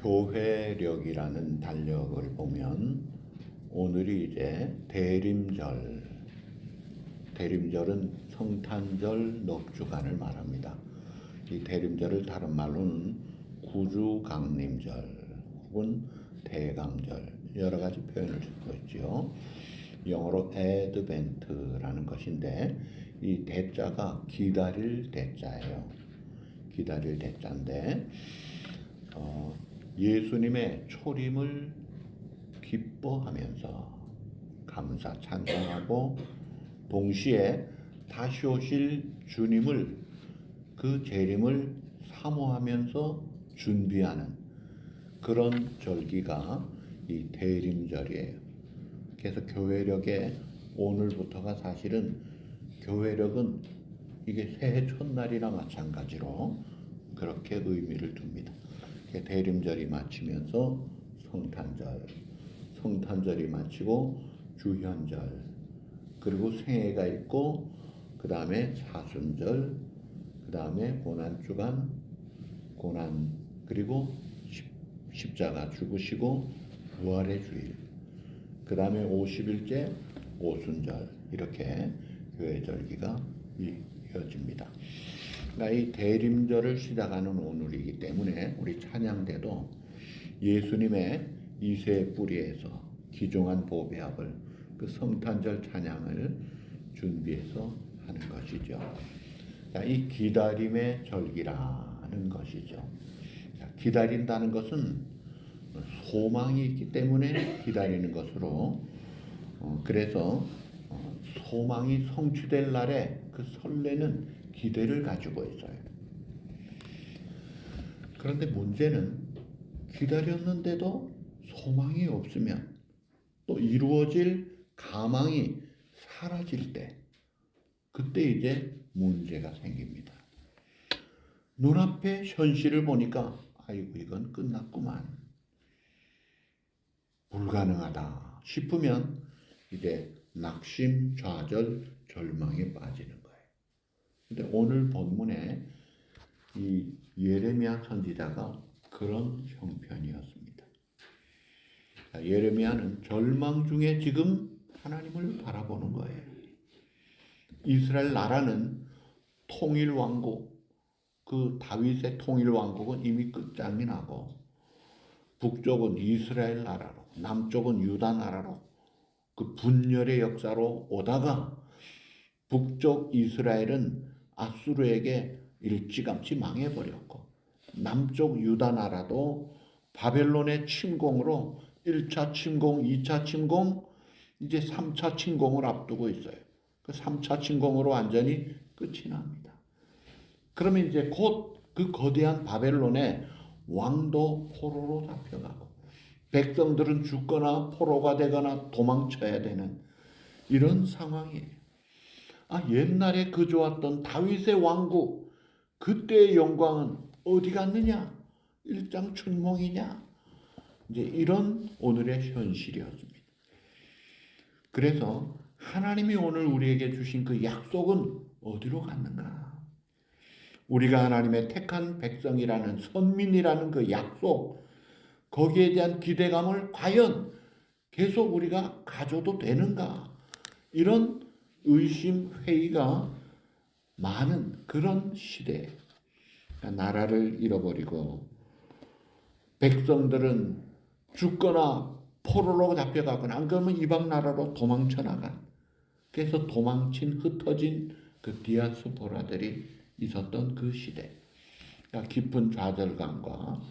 교회력이라는 달력을 보면 오늘이 이제 대림절은 성탄절 넉주간을 말합니다. 이 대림절을 다른 말로는 구주강림절 혹은 대강절 여러 가지 표현을 쓰고 있죠. 영어로 애드벤트라는 것인데 이 대자가 기다릴 대자예요. 기다릴 대자인데 예수님의 초림을 기뻐하면서 감사 찬송하고 동시에 다시 오실 주님을 그 재림을 사모하면서 준비하는 그런 절기가 이 대림절이에요. 그래서 교회력의 오늘부터가 사실은 교회력은 이게 새해 첫날이나 마찬가지로 그렇게 의미를 둡니다. 대림절이 마치면서 성탄절이 마치고 주현절, 그리고 생애가 있고 그 다음에 사순절, 그 다음에 고난주간, 그리고 십자가 죽으시고 부활의 주일, 그 다음에 50일째 오순절, 이렇게 교회 절기가 이어집니다. 그러니까 이 대림절을 시작하는 오늘이기 때문에 우리 찬양대도 예수님의 이세 뿌리에서 기종한 보배합을 그 성탄절 찬양을 준비해서 하는 것이죠. 이 기다림의 절기라는 것이죠. 기다린다는 것은 소망이 있기 때문에 기다리는 것으로 그래서 소망이 성취될 날에 그 설레는 기대를 가지고 있어요. 그런데 문제는 기다렸는데도 소망이 없으면 또 이루어질 가망이 사라질 때 그때 이제 문제가 생깁니다. 눈앞에 현실을 보니까 아이고 이건 끝났구만, 불가능하다 싶으면 이제 낙심, 좌절, 절망에 빠지는 거예요. 근데 오늘 본문에 이 예레미야 선지자가 그런 형편이었습니다. 예레미야는 절망 중에 지금 하나님을 바라보는 거예요. 이스라엘 나라는 통일 왕국, 그 다윗의 통일 왕국은 이미 끝장이 나고 북쪽은 이스라엘 나라로, 남쪽은 유다 나라로 그 분열의 역사로 오다가 북쪽 이스라엘은 아수르에게 일찌감치 망해버렸고 남쪽 유다 나라도 바벨론의 침공으로 1차 침공, 2차 침공, 이제 3차 침공을 앞두고 있어요. 그 3차 침공으로 완전히 끝이 납니다. 그러면 이제 곧 그 거대한 바벨론의 왕도 포로로 잡혀가고 백성들은 죽거나 포로가 되거나 도망쳐야 되는 이런 상황이에요. 옛날에 그 좋았던 다윗의 왕국, 그때의 영광은 어디 갔느냐? 일장춘몽이냐? 이제 이런 오늘의 현실이었습니다. 그래서 하나님이 오늘 우리에게 주신 그 약속은 어디로 갔는가? 우리가 하나님의 택한 백성이라는, 선민이라는 그 약속, 거기에 대한 기대감을 과연 계속 우리가 가져도 되는가? 이런 의심, 회의가 많은 그런 시대. 나라를 잃어버리고 백성들은 죽거나 포로로 잡혀가거나 안 그러면 이방 나라로 도망쳐 나간, 그래서 도망친, 흩어진 그 디아스포라들이 있었던 그 시대. 깊은 좌절감과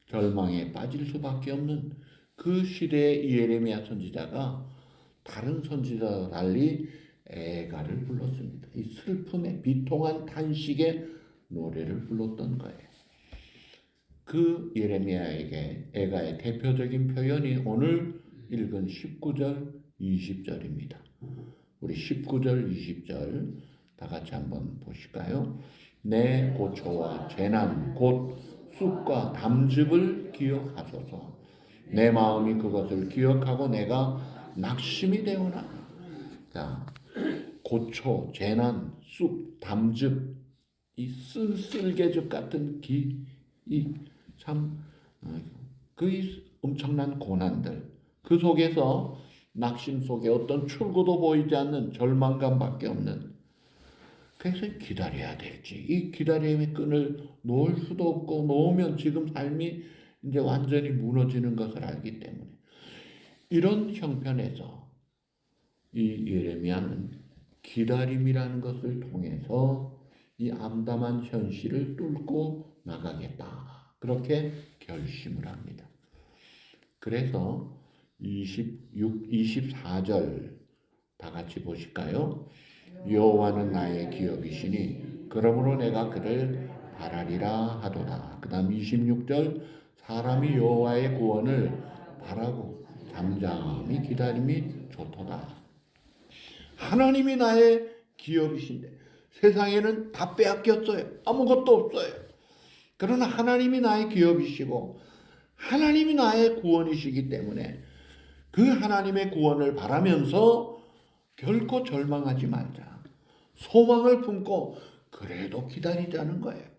절망에 빠질 수밖에 없는 그 시대의 예레미야 선지자가 다른 선지자와 달리 애가를 불렀습니다. 이 슬픔의 비통한 탄식의 노래를 불렀던 거예요. 그 예레미야에게 애가의 대표적인 표현이 오늘 읽은 19절, 20절입니다. 우리 19절, 20절 다 같이 한번 보실까요? 내 고초와 재난 곧 쑥과 담즙을 기억하소서. 내 마음이 그것을 기억하고 내가 낙심이 되오나. 자, 고초, 재난, 쑥, 담즙, 이 쓸개즙 같은 이 참 그 엄청난 고난들, 그 속에서 낙심 속에 어떤 출구도 보이지 않는 절망감밖에 없는, 그래서 기다려야 될지, 이 기다림의 끈을 놓을 수도 없고, 놓으면 지금 삶이 이제 완전히 무너지는 것을 알기 때문에 이런 형편에서 이 예레미야는 기다림이라는 것을 통해서 이 암담한 현실을 뚫고 나가겠다, 그렇게 결심을 합니다. 그래서 24절 다 같이 보실까요? 여호와는 나의 기업이시니 그러므로 내가 그를 바라리라 하도다. 그 다음 26절, 사람이 여호와의 구원을 바라고 잠잠히 기다림이 좋도다. 하나님이 나의 기업이신데 세상에는 다 빼앗겼어요. 아무것도 없어요. 그러나 하나님이 나의 기업이시고 하나님이 나의 구원이시기 때문에 그 하나님의 구원을 바라면서 결코 절망하지 말자. 소망을 품고 그래도 기다리자는 거예요.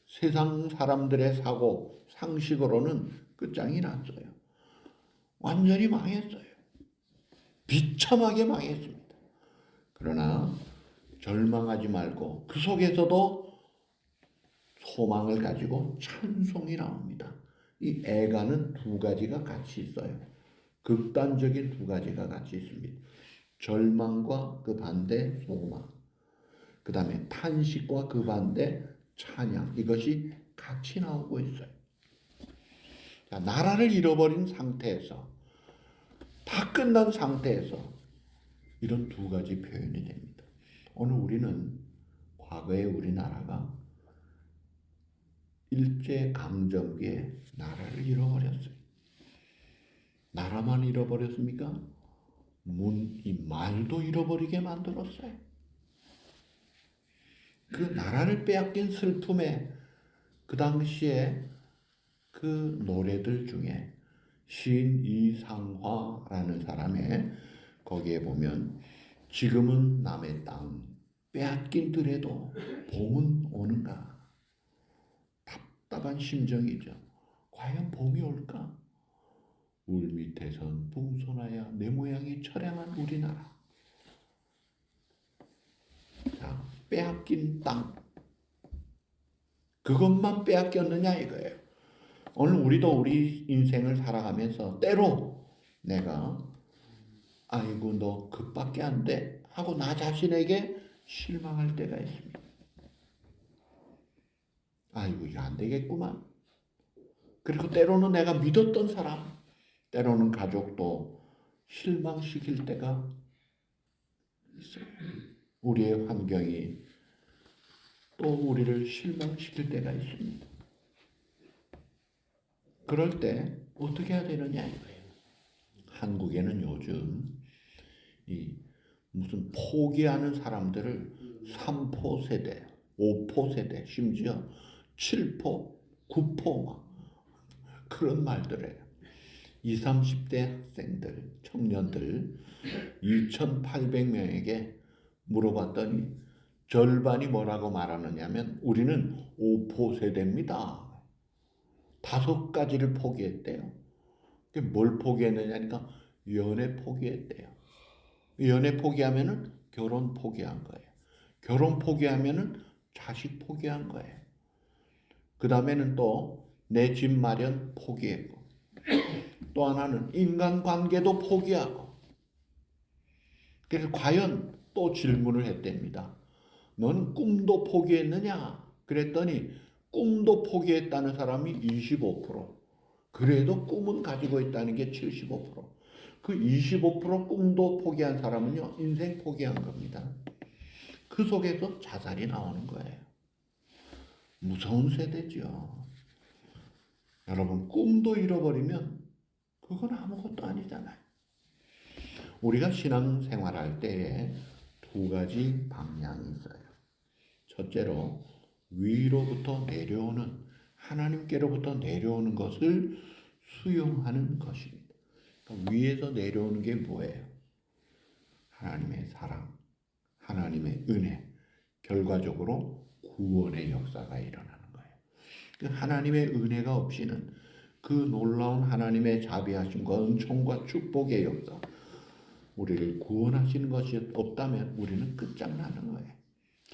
세상 사람들의 사고, 상식으로는 끝장이 났어요. 완전히 망했어요. 비참하게 망했습니다. 그러나 절망하지 말고 그 속에서도 소망을 가지고 찬송이 나옵니다. 이 애가는 두 가지가 같이 있어요. 극단적인 두 가지가 같이 있습니다. 절망과 그 반대 소망, 그 다음에 탄식과 그 반대 찬양, 이것이 같이 나오고 있어요. 자, 나라를 잃어버린 상태에서, 다 끝난 상태에서 이런 두 가지 표현이 됩니다. 오늘 우리는 과거의 우리나라가 일제강점기에 나라를 잃어버렸어요. 나라만 잃어버렸습니까? 이 말도 잃어버리게 만들었어요. 그 나라를 빼앗긴 슬픔에 그 당시에 그 노래들 중에 시인 이상화라는 사람의, 거기에 보면 지금은 남의 땅 빼앗긴 들에도 봄은 오는가, 답답한 심정이죠. 과연 봄이 올까? 울 밑에선 붕소나야 내 모양이 처량한 우리나라. 자, 빼앗긴 땅, 그것만 빼앗겼느냐 이거예요. 오늘 우리도 우리 인생을 살아가면서 때로 내가 아이고 너 그밖에 안 돼 하고 나 자신에게 실망할 때가 있습니다. 아이고 이거 안 되겠구만. 그리고 때로는 내가 믿었던 사람, 때로는 가족도 실망시킬 때가 있어요. 우리의 환경이 또 우리를 실망시킬 때가 있습니다. 그럴 때 어떻게 해야 되느냐 이거예요. 한국에는 요즘 이 무슨 포기하는 사람들을 3포 세대, 5포 세대, 심지어 7포, 9포 막 그런 말들을 해요. 20, 30대 학생들, 청년들 2,800명에게 물어봤더니 절반이 뭐라고 말하느냐면 우리는 5포 세대입니다. 5가지를 포기했대요. 뭘 포기했느냐니까 연애 포기했대요. 연애 포기하면은 결혼 포기한 거예요. 결혼 포기하면은 자식 포기한 거예요. 그 다음에는 또 내 집 마련 포기했고, 또 하나는 인간관계도 포기하고. 그래서 과연 또 질문을 했답니다. 너는 꿈도 포기했느냐? 그랬더니 꿈도 포기했다는 사람이 25%, 그래도 꿈은 가지고 있다는 게 75%. 그 25% 꿈도 포기한 사람은요, 인생 포기한 겁니다. 그 속에서 자살이 나오는 거예요. 무서운 세대죠. 여러분, 꿈도 잃어버리면 그건 아무것도 아니잖아요. 우리가 신앙생활할 때에 두 가지 방향이 있어요. 첫째로 위로부터 내려오는, 하나님께로부터 내려오는 것을 수용하는 것입니다. 그러니까 위에서 내려오는 게 뭐예요? 하나님의 사랑, 하나님의 은혜, 결과적으로 구원의 역사가 일어나는 거예요. 그 하나님의 은혜가 없이는 그 놀라운 하나님의 자비하심과 은총과 축복의 역사, 우리를 구원하시는 것이 없다면 우리는 끝장나는 거예요.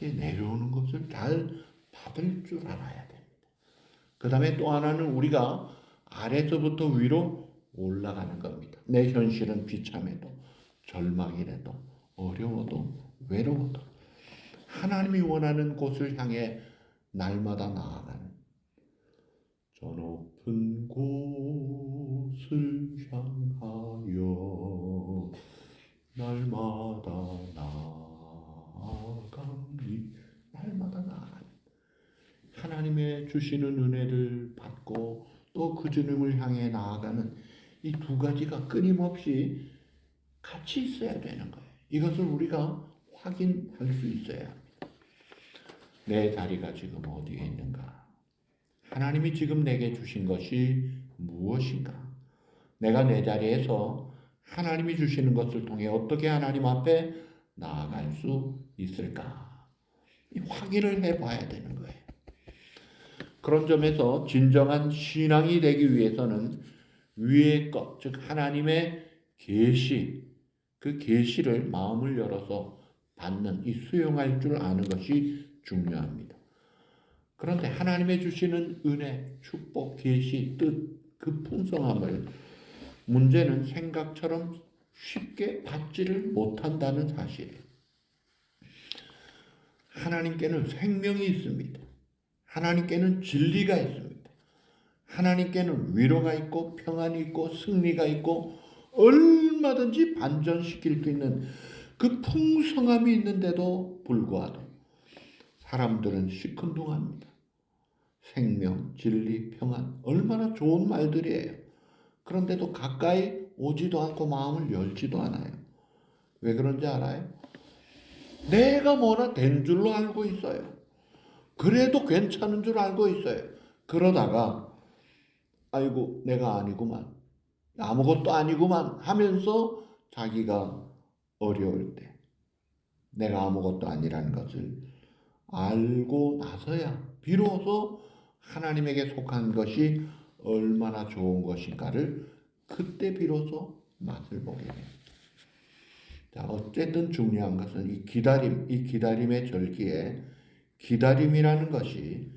내려오는 것을 잘 받을 줄 알아야 됩니다. 그 다음에 또 하나는 우리가 아래서부터 위로 올라가는 겁니다. 내 현실은 비참해도 절망이라도 어려워도 외로워도 하나님이 원하는 곳을 향해 날마다 나아가는, 저 높은 곳을 향하여 날마다 나아가니, 날마다 나아가니 하나님의 주시는 은혜를 받고 또 그 주님을 향해 나아가는 이 두 가지가 끊임없이 같이 있어야 되는 거예요. 이것을 우리가 확인할 수 있어야 합니다. 내 자리가 지금 어디에 있는가? 하나님이 지금 내게 주신 것이 무엇인가? 내가 내 자리에서 하나님이 주시는 것을 통해 어떻게 하나님 앞에 나아갈 수 있을까? 이 확인을 해봐야 되는 거예요. 그런 점에서 진정한 신앙이 되기 위해서는 위의 것, 즉 하나님의 계시, 그 계시를 마음을 열어서 받는, 이 수용할 줄 아는 것이 중요합니다. 그런데 하나님의 주시는 은혜, 축복, 계시, 뜻, 그 풍성함을 문제는 생각처럼 쉽게 받지를 못한다는 사실이에요. 하나님께는 생명이 있습니다. 하나님께는 진리가 있습니다. 하나님께는 위로가 있고 평안이 있고 승리가 있고 얼마든지 반전시킬 수 있는 그 풍성함이 있는데도 불구하고 사람들은 시큰둥합니다. 생명, 진리, 평안, 얼마나 좋은 말들이에요. 그런데도 가까이 오지도 않고 마음을 열지도 않아요. 왜 그런지 알아요? 내가 뭐나 된 줄로 알고 있어요. 그래도 괜찮은 줄 알고 있어요. 그러다가 아이고 내가 아니구만, 아무것도 아니구만 하면서 자기가 어려울 때 내가 아무것도 아니라는 것을 알고 나서야 비로소 하나님에게 속한 것이 얼마나 좋은 것인가를 그때 비로소 맛을 보게 돼요. 자, 어쨌든 중요한 것은 이 기다림, 이 기다림의 절기에 기다림이라는 것이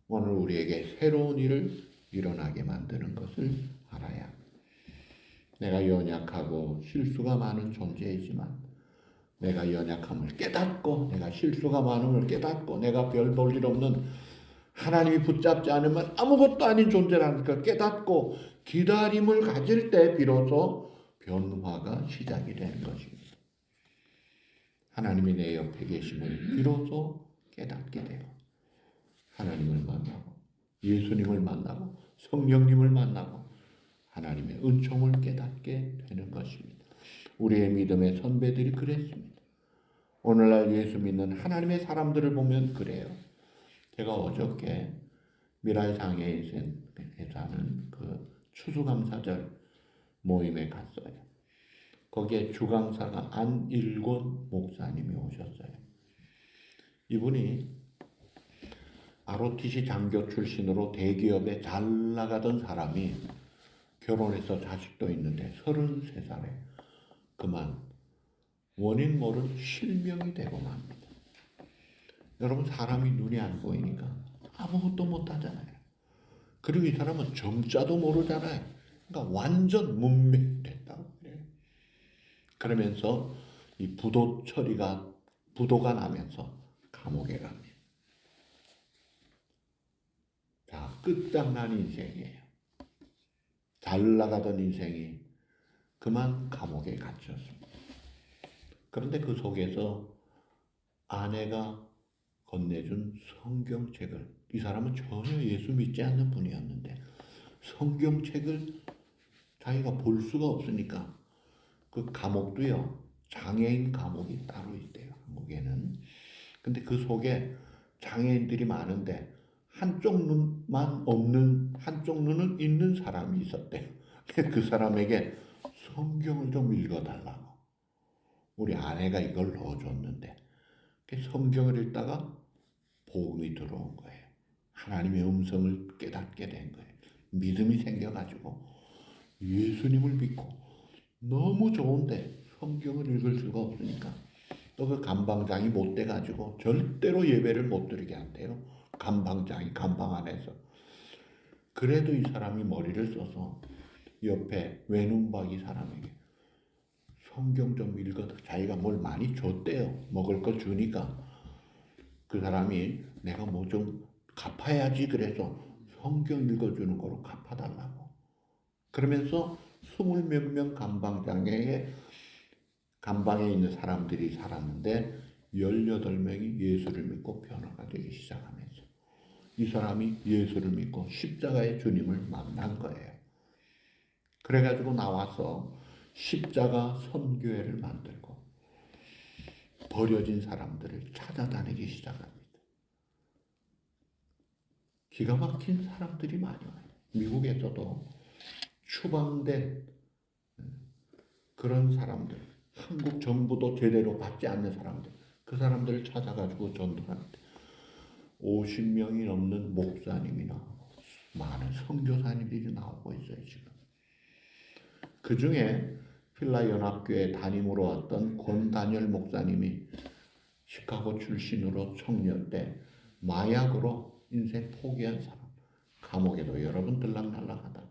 오늘 우리에게 새로운 일을 일어나게 만드는 것을 알아야 합니다. 내가 연약하고 실수가 많은 존재이지만 내가 연약함을 깨닫고 내가 실수가 많음을 깨닫고 내가 별 볼 일 없는, 하나님이 붙잡지 않으면 아무것도 아닌 존재라는 걸 깨닫고 기다림을 가질 때 비로소 변화가 시작이 되는 것입니다. 하나님이 내 옆에 계심을 비로소 깨닫게 돼요. 하나님을 만나고 예수님을 만나고 성령님을 만나고 하나님의 은총을 깨닫게 되는 것입니다. 우리의 믿음의 선배들이 그랬습니다. 오늘날 예수 믿는 하나님의 사람들을 보면 그래요. 제가 어저께 미랄 장애인에서 하는 그 추수감사절 모임에 갔어요. 거기에 주강사가 안일곤 목사님이 오셨어요. 이분이 ROTC 장교 출신으로 대기업에 잘 나가던 사람이 결혼해서 자식도 있는데 33살에 그만 원인 모른 실명이 되고 맙니다. 여러분, 사람이 눈이 안 보이니까 아무것도 못하잖아요. 그리고 이 사람은 점자도 모르잖아요. 그러니까 완전 문맹됐다고 그래요. 그러면서 이 부도가 나면서 감옥에 갑니다. 자, 끝장난 인생이에요. 잘 나가던 인생이 그만 감옥에 갇혔습니다. 그런데 그 속에서 아내가 건네준 성경책을, 이 사람은 전혀 예수 믿지 않는 분이었는데 성경책을 자기가 볼 수가 없으니까 그 감옥도요, 장애인 감옥이 따로 있대요, 한국에는. 근데 그 속에 장애인들이 많은데 한쪽 눈만 없는, 한쪽 눈은 있는 사람이 있었대요. 그 사람에게 성경을 좀 읽어달라고 우리 아내가 이걸 넣어줬는데 성경을 읽다가 복음이 들어온 거예요. 하나님의 음성을 깨닫게 된 거예요. 믿음이 생겨가지고 예수님을 믿고 너무 좋은데 성경을 읽을 수가 없으니까 또 그 감방장이 못 돼가지고 절대로 예배를 못 드리게 한대요. 감방장이 감방 안에서. 그래도 이 사람이 머리를 써서 옆에 외눈박이 사람에게 성경 좀 읽어도 자기가 뭘 많이 줬대요. 먹을 거 주니까 그 사람이 내가 뭐 좀 갚아야지 그래서 성경 읽어주는 거로 갚아달라고. 그러면서 20몇 명 감방에 있는 사람들이 살았는데 18명이 예수를 믿고 변화가 되기 시작하면서 이 사람이 예수를 믿고 십자가의 주님을 만난 거예요. 그래가지고 나와서 십자가 선교회를 만들고 버려진 사람들을 찾아다니기 시작합니다. 기가 막힌 사람들이 많이 와요. 미국에서도 추방된 그런 사람들, 한국 정부도 제대로 받지 않는 사람들, 그 사람들을 찾아가지고 전도하는데 50명이 넘는 목사님이 나오고 많은 선교사님들이 나오고 있어요. 지금 그 중에 필라연합교회 담임으로 왔던 권다니엘 목사님이 시카고 출신으로 청년 때 마약으로 인생 포기한 사람, 감옥에도 여러 번 들락날락하다가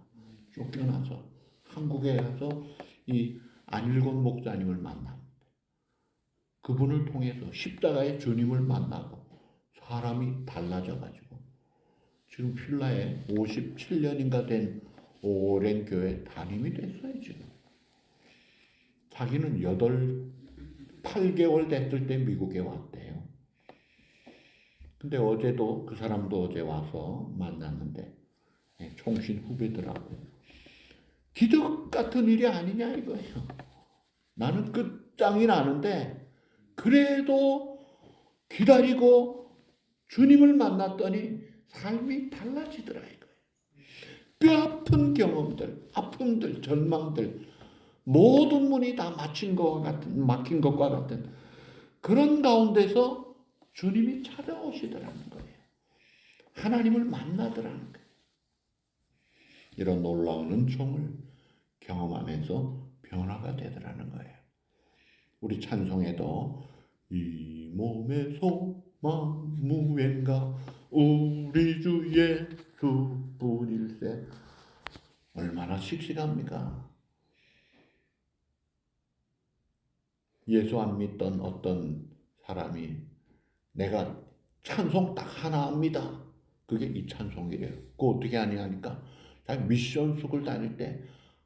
쫓겨나서 한국에 가서 이 안일곤 목사님을 만납니다. 그분을 통해서 십자가의 주님을 만나고 사람이 달라져가지고 지금 필라에 57년인가 된 오랜 교회 담임이 됐어요. 지금 자기는 8개월 됐을 때 미국에 왔대요. 근데 어제도 그 사람도 어제 와서 만났는데 총신 후배들하고 기적 같은 일이 아니냐 이거예요. 나는 끝장이 나는데 그래도 기다리고 주님을 만났더니 삶이 달라지더라 이거예요. 뼈아픈 경험들, 아픔들, 절망들 모든 문이 다 막힌 것과 같은 그런 가운데서 주님이 찾아오시더라는 거예요. 하나님을 만나더라는 거예요. 이런 놀라운 은총을 경험하면서 변화가 되더라는 거예요. 우리 찬송에도 이 몸의 소망 무엔가 우리 주 예수뿐일세 얼마나 씩씩합니까? 예수 안 믿던 어떤 사람이 내가 찬송 딱 하나 합니다. 그게 이 찬송이래요. 그거 어떻게 하냐니까 자기 미션 숙을 다닐 때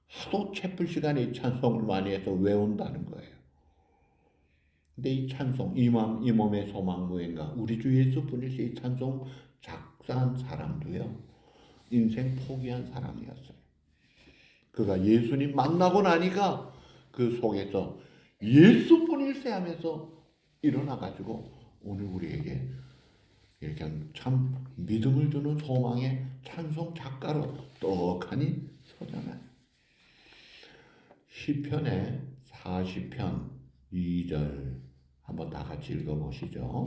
하도 채플 시간에 이 찬송을 많이 해서 외운다는 거예요. 근데 이 찬송 이 몸의 소망 무엔가 우리 주 예수뿐일세 이 찬송 작사한 사람도요. 인생 포기한 사람이었어요. 그가 예수님 만나고 나니까 그 속에서 예수뿐일세 하면서 일어나가지고 오늘 우리에게 이렇게 참 믿음을 주는 소망의 찬송 작가로 떡하니 서잖아요. 시편의 40편 2절 한번 다 같이 읽어보시죠.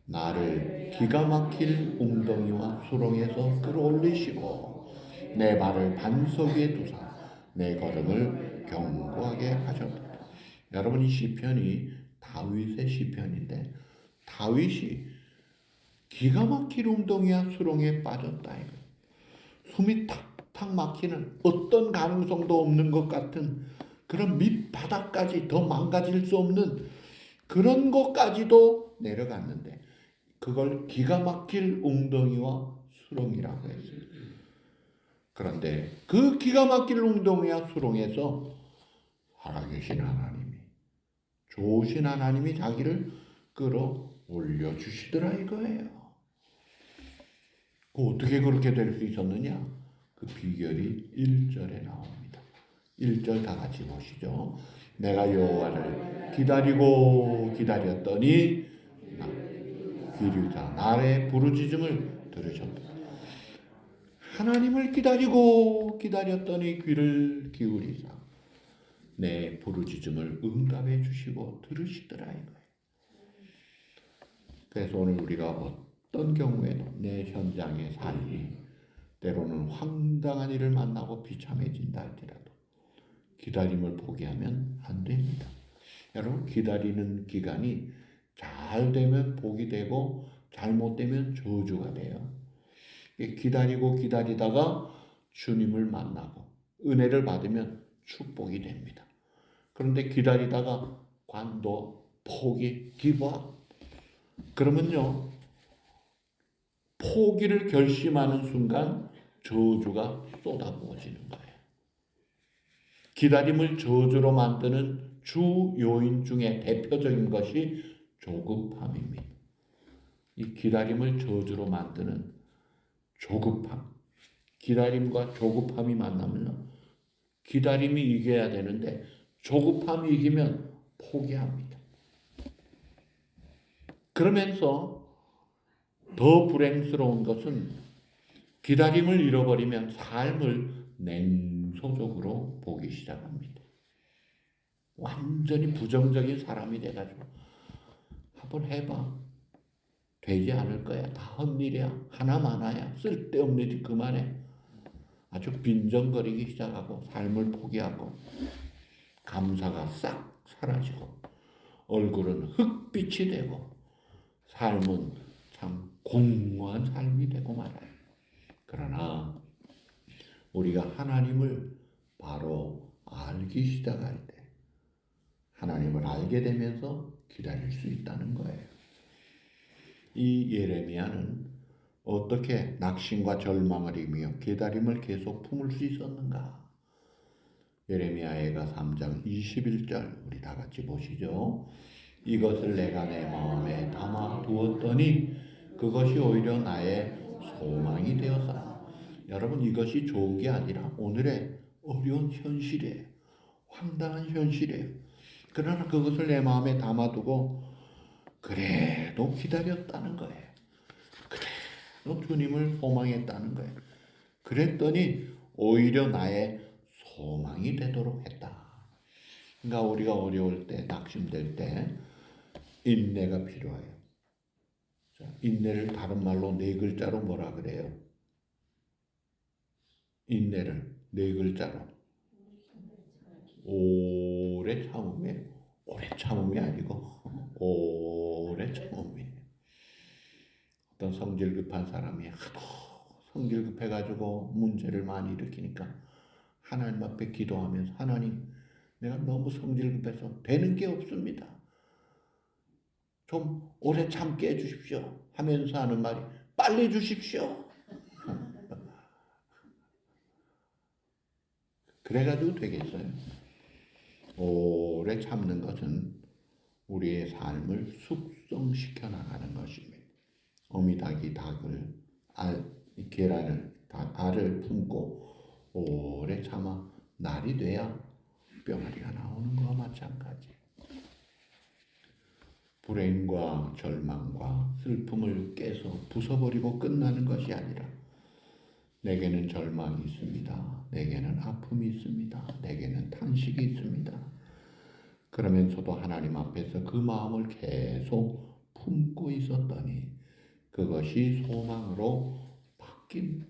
나를 기가 막힐 웅덩이와 수렁에서 끌어올리시고 내 발을 반석 위에 두사 내 걸음을 견고하게 하셨다. 여러분 이 시편이 다윗의 시편인데 다윗이 기가 막힐 웅덩이와 수렁에 빠졌다 이거. 숨이 탁탁 막히는 어떤 가능성도 없는 것 같은 그런 밑바닥까지 더 망가질 수 없는 그런 것까지도 내려갔는데 그걸 기가 막힐 웅덩이와 수렁이라고 했어요. 그런데 그 기가 막힐 웅덩이와 수렁에서 살아계신 하나님이 좋으신 하나님이 자기를 끌어올려 주시더라 이거예요. 어떻게 그렇게 될 수 있었느냐? 그 비결이 1절에 나옵니다. 1절 다 같이 보시죠. 내가 여호와를 기다리고 기다렸더니 귀리자 나의 부르짖음을 들으셨다. 하나님을 기다리고 기다렸더니 귀를 기울이사 내 부르짖음을 응답해 주시고 들으시더라 이거예요. 그래서 오늘 우리가 어떤 경우에도 내 현장의 삶이 때로는 황당한 일을 만나고 비참해진다 할지라도 기다림을 포기하면 안 됩니다. 여러분, 기다리는 기간이 잘 되면 복이 되고 잘못되면 저주가 돼요. 기다리고 기다리다가 주님을 만나고 은혜를 받으면 축복이 됩니다. 그런데 기다리다가 관도, 포기, 기부업, 그러면요, 포기를 결심하는 순간 저주가 쏟아부어지는 거예요. 기다림을 저주로 만드는 주 요인 중에 대표적인 것이 조급함입니다. 이 기다림을 저주로 만드는 조급함. 기다림과 조급함이 만나면 기다림이 이겨야 되는데 조급함이 이기면 포기합니다. 그러면서 더 불행스러운 것은 기다림을 잃어버리면 삶을 냉소적으로 보기 시작합니다. 완전히 부정적인 사람이 돼가지고 한번 해봐. 되지 않을 거야. 다 헛일이야. 하나마나야. 쓸데없는 일 그만해. 아주 빈정거리기 시작하고 삶을 포기하고 감사가 싹 사라지고 얼굴은 흑빛이 되고 삶은 참 공허한 삶이 되고 말아요. 그러나 우리가 하나님을 바로 알기 시작할 때 하나님을 알게 되면서 기다릴 수 있다는 거예요. 이 예레미야는 어떻게 낙심과 절망을 이기며 기다림을 계속 품을 수 있었는가? 예레미야가 3장 21절 우리 다 같이 보시죠. 이것을 내가 내 마음에 담아 두었더니 그것이 오히려 나의 소망이 되었다. 여러분, 이것이 좋은 게 아니라 오늘의 어려운 현실이에요. 황당한 현실이에요. 그러나 그것을 내 마음에 담아두고 그래도 기다렸다는 거예요. 그래도 주님을 소망했다는 거예요. 그랬더니 오히려 나의 소망이 되도록 했다. 그러니까 우리가 어려울 때, 낙심될 때 인내가 필요해요. 인내를 다른 말로 네 글자로 뭐라 그래요? 인내를 네 글자로 오래 참음이, 오래 참음이 아니고 오래 참음이. 어떤 성질 급한 사람이 하도 성질 급해가지고 문제를 많이 일으키니까 하나님 앞에 기도하면서 하나님, 내가 너무 성질 급해서 되는 게 없습니다. 좀 오래 참게 해주십시오 하면서 하는 말이 빨리 주십시오. 그래가지고 되겠어요? 오래 참는 것은 우리의 삶을 숙성시켜 나가는 것입니다. 어미닭이 알을 품고 오래 참아 날이 돼야 뿅아리가 나오는 것과 마찬가지. 불행과 절망과 슬픔을 깨서 부숴버리고 끝나는 것이 아니라 내게는 절망이 있습니다. 내게는 아픔이 있습니다. 내게는 탄식이 있습니다. 그러면서도 하나님 앞에서 그 마음을 계속 품고 있었더니 그것이 소망으로 바뀐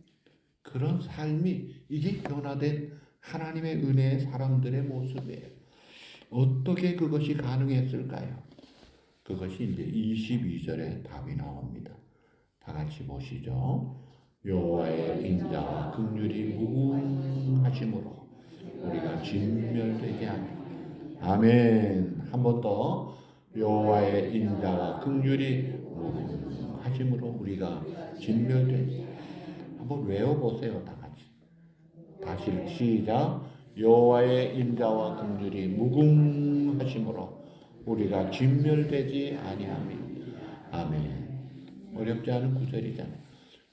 그런 삶이, 이게 변화된 하나님의 은혜의 사람들의 모습이에요. 어떻게 그것이 가능했을까요? 그것이 이제 22절에 답이 나옵니다. 다 같이 보시죠. 여호와의 인자와 긍휼이 무궁하심으로 우리가 진멸되지 않으리라. 아멘. 한 번 더. 여호와의 인자와 긍휼이 무궁하심으로 우리가 진멸되지. 한번 외워보세요. 다 같이. 다시 시작. 여호와의 인자와 긍휼이 무궁하심으로 우리가 진멸되지 아니함이니. 아멘. 어렵지 않은 구절이잖아요.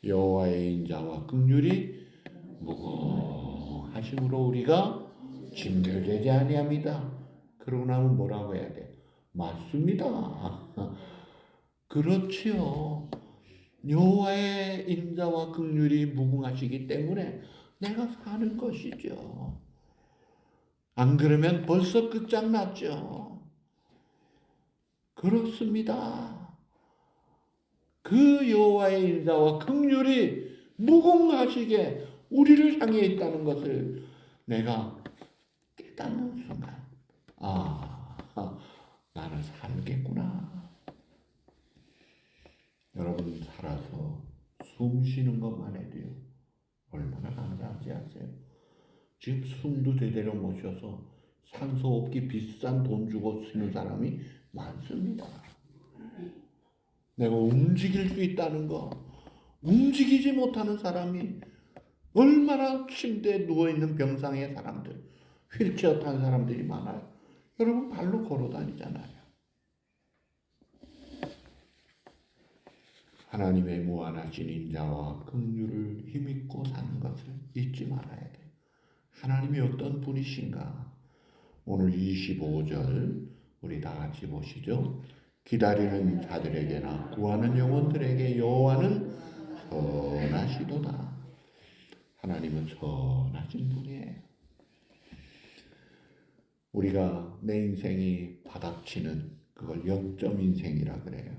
여호와의 인자와 긍휼이 무궁하심으로 우리가 진멸되지 아니함이다. 그러고 나면 뭐라고 해야 돼? 맞습니다. 그렇지요. 여호와의 인자와 긍휼이 무궁하시기 때문에 내가 사는 것이죠. 안 그러면 벌써 끝장났죠. 그렇습니다. 그 여호와의 인자와 긍휼이 무궁하시게 우리를 향해 있다는 것을 내가 깨닫는 순간, 나는 살겠구나. 여러분 살아서 숨 쉬는 것만 해도요 얼마나 감사한지 아세요? 지금 숨도 제대로 못 쉬어서 산소호흡기 비싼 돈 주고 쓰는 사람이 많습니다. 내가 움직일 수 있다는 거, 움직이지 못하는 사람이 얼마나 침대에 누워있는 병상의 사람들, 휠체어 탄 사람들이 많아요. 여러분 발로 걸어 다니잖아요. 하나님의 무한하신 인자와 긍휼을 힘입고 사는 것을 잊지 말아야 돼. 하나님이 어떤 분이신가? 오늘 25절 우리 다 같이 보시죠. 기다리는 자들에게나 구하는 영혼들에게 여호와는 선하시도다. 하나님은 선하신 분이에요. 우리가 내 인생이 바닥치는 그걸 영점 인생이라 그래요.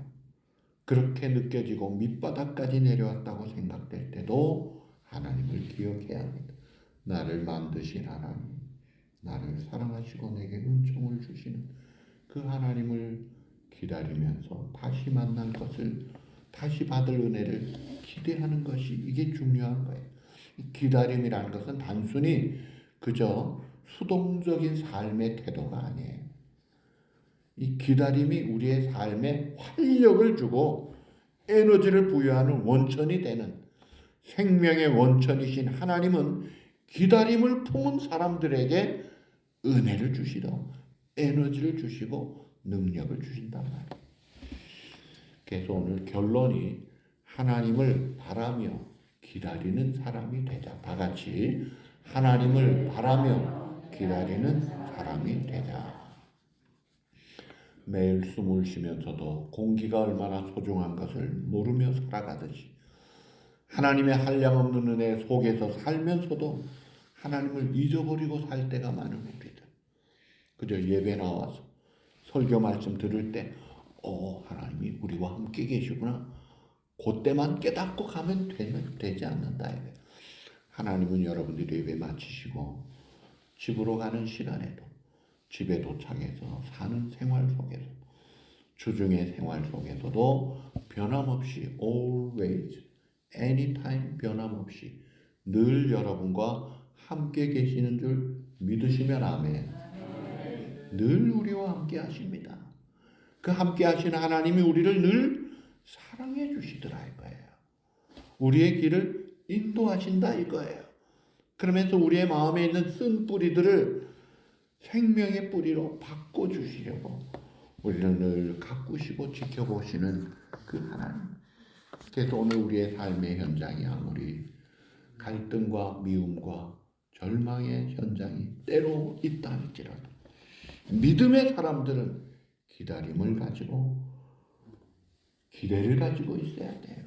그렇게 느껴지고 밑바닥까지 내려왔다고 생각될 때도 하나님을 기억해야 합니다. 나를 만드신 하나님, 나를 사랑하시고 내게 은총을 주시는 그 하나님을 기다리면서 다시 만날 것을, 다시 받을 은혜를 기대하는 것이 이게 중요한 거예요. 기다림이라는 것은 단순히 그저 수동적인 삶의 태도가 아니에요. 이 기다림이 우리의 삶에 활력을 주고 에너지를 부여하는 원천이 되는 생명의 원천이신 하나님은 기다림을 품은 사람들에게 은혜를 주시고 에너지를 주시고 능력을 주신단 말이에요. 그래서 오늘 결론이 하나님을 바라며 기다리는 사람이 되자. 다 같이 하나님을 바라며 기다리는 사람이 되자. 매일 숨을 쉬면서도 공기가 얼마나 소중한 것을 모르며 살아가듯이 하나님의 한량없는 은혜 속에서 살면서도 하나님을 잊어버리고 살 때가 많은 우리들. 그저 예배 나와서 설교 말씀 들을 때 하나님이 우리와 함께 계시구나. 그때만 깨닫고 가면 되지 않는다. 하나님은 여러분들이 예배 마치시고 집으로 가는 시간에도 집에 도착해서 사는 생활 속에서 주중의 생활 속에서도 변함없이 always, anytime 변함없이 늘 여러분과 함께 계시는 줄 믿으시면 아멘. 늘 우리와 함께 하십니다. 그 함께 하시는 하나님이 우리를 늘 사랑해 주시더라 이거예요. 우리의 길을 인도하신다 이거예요. 그러면서 우리의 마음에 있는 쓴 뿌리들을 생명의 뿌리로 바꿔주시려고 우리를 늘 가꾸시고 지켜보시는 그 하나님. 그래서 오늘 우리의 삶의 현장이 아무리 갈등과 미움과 절망의 현장이 때로 있다 할지라도 믿음의 사람들은 기다림을 가지고 기대를 가지고 있어야 돼요.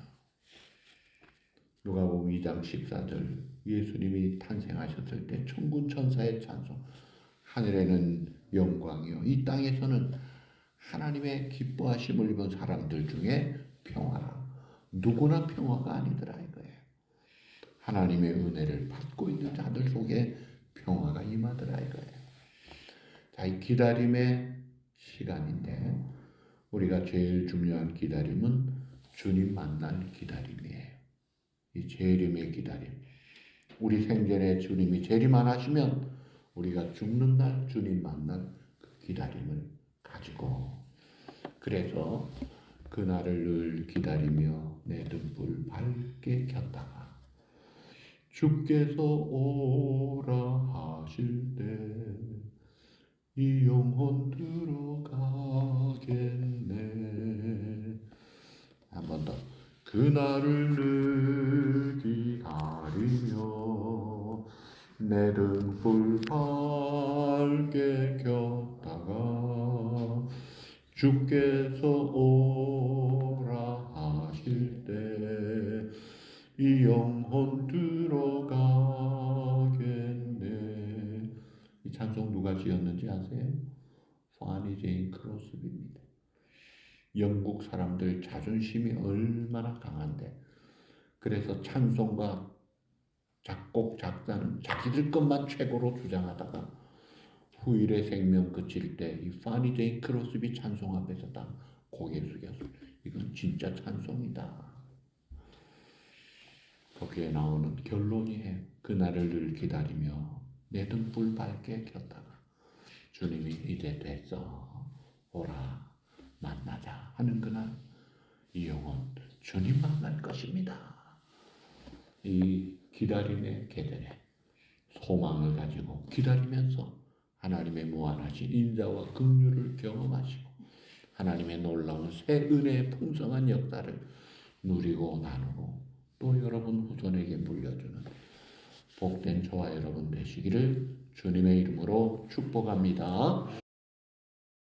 누가복음 2장 14절 예수님이 탄생하셨을 때 천군 천사의 찬송, 하늘에는 영광이요 이 땅에서는 하나님의 기뻐하심을 입은 사람들 중에 평화라. 누구나 평화가 아니더라 이거예요. 하나님의 은혜를 받고 있는 자들 속에 평화가 임하더라 이거예요. 자, 이 기다림의 시간인데 우리가 제일 중요한 기다림은 주님 만날 기다림이에요. 이 재림의 기다림. 우리 생전에 주님이 재림하시면 우리가 죽는 날 주님 만날 그 기다림을 가지고, 그래서 그날을 늘 기다리며 내 등불 밝게 켰다가 주께서 오라 하실 때 이 영혼 들어가겠네. 한 번 더. 그날을 늘 기다리며 내 등불 밝게 켰다가 주께서 오라 하실 때 이 영혼 들어가겠네. 이 찬송 누가 지었는지 아세요? 파니 제인 크로스비입니다. 영국 사람들 자존심이 얼마나 강한데 그래서 찬송가 작곡 작사는 자기들 것만 최고로 주장하다가 후일의 생명 그칠 때 이 파니 제이 크로스비 찬송 앞에서 다 고개 숙였어. 이건 진짜 찬송이다. 거기에 나오는 결론이에요. 그날을 늘 기다리며 내 등불 밝게 켰다가 주님이 이제 됐어 오라 만나자 하는 그날 이 영혼 주님 만날 것입니다. 이 기다림의 계절에 소망을 가지고 기다리면서 하나님의 무한하신 인자와 긍휼을 경험하시고 하나님의 놀라운 새 은혜의 풍성한 역사를 누리고 나누고 또 여러분 후손에게 물려주는 복된 저와 여러분 되시기를 주님의 이름으로 축복합니다.